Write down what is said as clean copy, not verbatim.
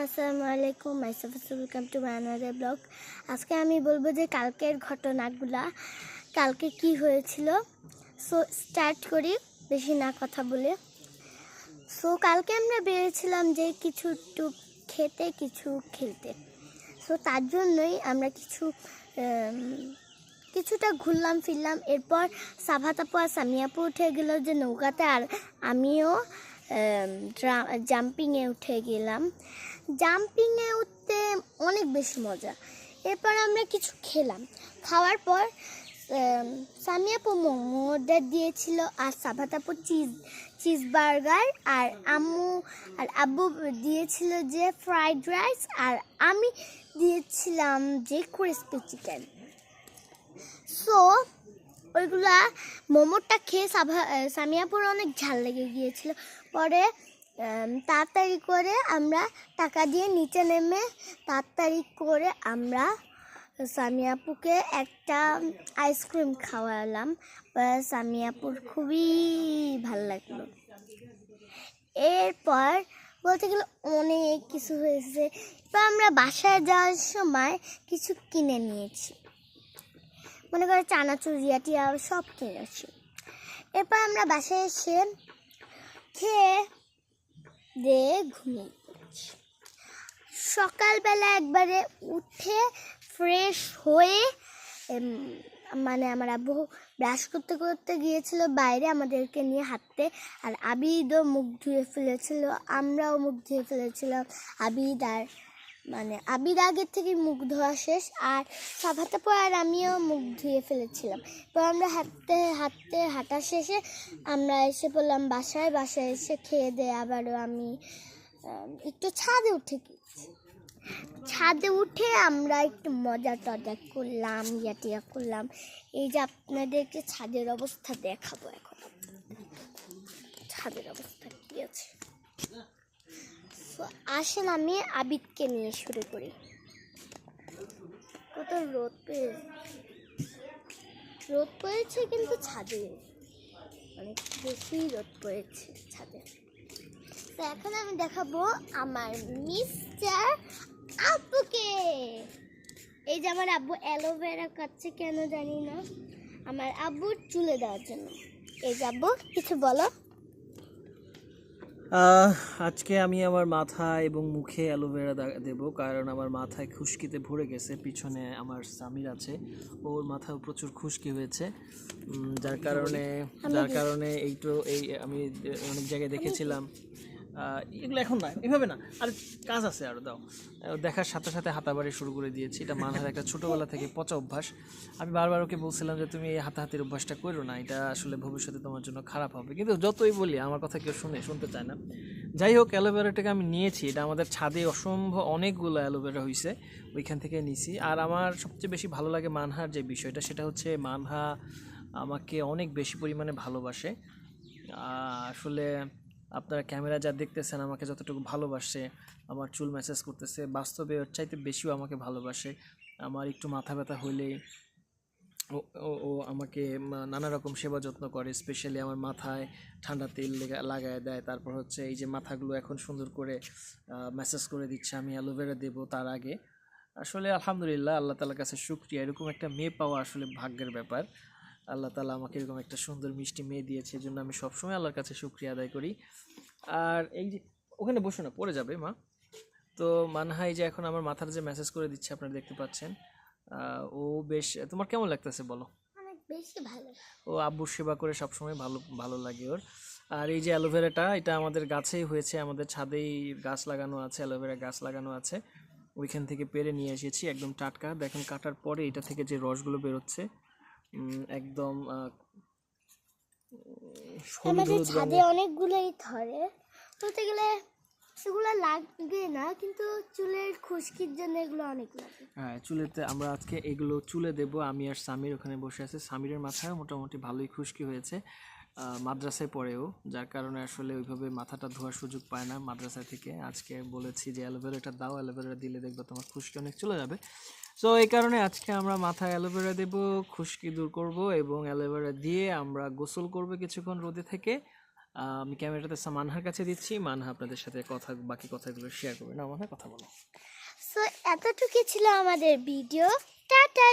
আসসালামু আলাইকুম, welcome to my another blog. আজকে আমি বলবো যে কালকের ঘটনাগুলা, কালকে কি হয়েছিল। সো স্টার্ট করি বেশি না কথা বলে। সো কালকে আমরা বেরিয়েছিলাম যে কিছু একটু খেতে, কিছু খেলতে। সো তার জন্যই আমরা কিছুটা ঘুরলাম ফিরলাম। এরপর সাফাত আপু আর সামিয়া আপু উঠে গেল যে নৌকাতে, আর আমিও জাম্পিংয়ে উঠে গেলাম। জাম্পিংয়ে উঠতে অনেক বেশি মজা। এরপর আমরা কিছু খেলাম, খাওয়ার পর সামিয়া আপু মোমো অর্ডার দিয়েছিল, আর সাফাত আপু চিজ বার্গার, আর আব্বু দিয়েছিল যে ফ্রাইড রাইস, আর আমি দিয়েছিলাম যে ক্রিসপি চিকেন। সো ওইগুলা মোমোটা খেয়ে সামিয়াপুর অনেক ঝাল লেগে গিয়েছিল। পরে তাড়াতাড়ি করে আমরা টাকা দিয়ে নিচে নেমে তাড়াতাড়ি করে আমরা সামিয়াপুকে একটা আইসক্রিম খাওয়ালাম। সামিয়াপুর খুবই ভালো লাগলো। এরপর বলতে গেলে অনেক কিছু হয়েছে। এবার আমরা বাসায় যাওয়ার সময় কিছু কিনে নিয়েছি, মনে করে চানাচুর টিয়া সব কিনেছি। এরপর আমরা বাসায় এসে খেয়ে দিয়ে ঘুমিয়ে পড়েছি। সকালবেলা একবারে উঠে ফ্রেশ হয়ে মানে আমার আব্বু ব্রাশ করতে করতে গিয়েছিল বাইরে আমাদেরকে নিয়ে হাঁটতে, আর আবিদও মুখ ধুয়ে ফেলেছিল, আমরাও মুখ ধুয়ে ফেলেছিলাম। আবিদ আগের থেকে মুখ ধোয়া শেষ, আর সাফাত আপু আর আমিও মুখ ধুয়ে ফেলেছিলাম। তো আমরা হাঁটা শেষে আমরা এসে পড়লাম বাসায় এসে খেয়ে দিয়ে আবারও আমি একটু ছাদে উঠে আমরা একটু মজা টজা করলাম, টিয়া করলাম। এই যে আপনাদেরকে ছাদের অবস্থা দেখাবো এখন। ছাদের অবস্থা কি আছে আসেন আমি আবিদকে নিয়ে শুরু করি। কত রোদ পড়েছে কিন্তু ছাদে অনেক বেশি রোদ পড়েছে ছাদে। তো এখন আমি দেখাবো আমার মিস্টার আব্বুকে। এই যে আমার আব্বু অ্যালোভেরা কাটছে কেন জানি না, আমার আব্বুর চুলে দেওয়ার জন্য। এই যে আব্বু কিছু বলো। আজকে আমি আমার মাথায় এবং মুখে অ্যালোভেরা দেবো, কারণ আমার মাথায় খুশকিতে ভরে গেছে। পিছনে আমার সামির আছে, ওর মাথায় প্রচুর খুশকি হয়েছে, যার কারণে এই আমি অনেক জায়গায় দেখেছিলাম। এগুলো এখন না, এভাবে না, আর কাজ আছে আরও দাও। দেখার সাথে সাথে হাতাবাড়ি শুরু করে দিয়েছি। এটা মানহার একটা ছোটোবেলা থেকে পচা অভ্যাস। আমি বারবার ওকে বলছিলাম যে তুমি এই হাতাহাতির অভ্যাসটা করো না, এটা আসলে ভবিষ্যতে তোমার জন্য খারাপ হবে, কিন্তু যতই বলি আমার কথা কেউ শুনতে চায় না। যাই হোক, অ্যালোভেরাটাকে আমি নিয়েছি, এটা আমাদের ছাদে অনেকগুলো অ্যালোভেরা হয়েছে, ওইখান থেকে নিয়েছি। আর আমার সবচেয়ে বেশি ভালো লাগে মানহার যে বিষয়টা, সেটা হচ্ছে মানহা আমাকে অনেক বেশি পরিমাণে ভালোবাসে। আসলে আপনারা ক্যামেরা যা দেখতেছেন আমাকে যতটুকু ভালোবাসে, আমার চুল ম্যাসেজ করতেছে, বাস্তবে ওর চাইতে বেশিও আমাকে ভালোবাসে। আমার একটু মাথা ব্যথা হইলেই ও আমাকে নানা রকম সেবা যত্ন করে, স্পেশালি আমার মাথায় ঠান্ডা তেল লাগায় দেয়। তারপর হচ্ছে এই যে মাথাগুলো এখন সুন্দর করে ম্যাসেজ করে দিচ্ছে, আমি অ্যালোভেরা দেবো তার আগে। আসলে আলহামদুলিল্লাহ, আল্লাহ তাআলার কাছে শুকরিয়া, এরকম একটা মেয়ে পাওয়া আসলে ভাগ্যের ব্যাপার। আল্লাহ তাআলা আমাকে এরকম একটা সুন্দর মিষ্টি মেয়ে দিয়েছে, এই জন্য আমি সবসময় আল্লাহর কাছে শুকরিয়া আদায় করি। আর এই যে ওখানে বসো না, পড়ে যাবে মা। তো মানহাই যে এখন আমার মাথার যে মেসেজ করে দিচ্ছে আপনারা দেখতে পাচ্ছেন, ও বেশ, তোমার কেমন লাগতেছে বলো? অনেক বেশি ভালো। ও আব্বুর সেবা করে সবসময় ভালো লাগে ওর। আর এই যে অ্যালোভেরাটা, এটা আমাদের গাছেই হয়েছে, আমাদের ছাদেই গাছ লাগানো আছে, অ্যালোভেরা গাছ লাগানো আছে, ওইখান থেকে পেরে নিয়ে এসেছি, একদম টাটকা। দেখেন কাটার পরে এটা থেকে যে রসগুলো বেরোচ্ছে একদম আমাদের ছাদে অনেকগুলোই ধরে, বলতে গেলে সেগুলো লাগবে না, কিন্তু চুলের খুশকির জন্য এগুলো অনেক লাগে। হ্যাঁ, চুলেতে আমরা আজকে এগুলো চুলে দেব। আমি আর সামির ওখানে বসে আছে, সামিরের মাথায় মোটামুটি ভালোই খুশকি হয়েছে, মাদ্রাসায় পড়েও, যার কারণে আসলে ওইভাবে মাথাটা ধোয়ার সুযোগ পায় না মাদ্রাসা থেকে। আজকে বলেছি যে অ্যালোভেরাটা দাও, অ্যালোভেরা দিলে দেখবো তোমার খুশকি অনেক চলে যাবে। সো এই কারণে আজকে আমরা মাথায় অ্যালোভেরা দেব, খুশকি দূর করব, এবং অ্যালোভেরা দিয়ে আমরা গোসল করব কিছুক্ষণ রোদে থেকে। আমি ক্যামেরাটাতে মানহার কাছে দিচ্ছি, মানহা আপনাদের সাথে বাকি কথাগুলো শেয়ার করবে। না মানহা, কথা বলো। সো এতটুকু ছিল আমাদের ভিডিও। টাটা।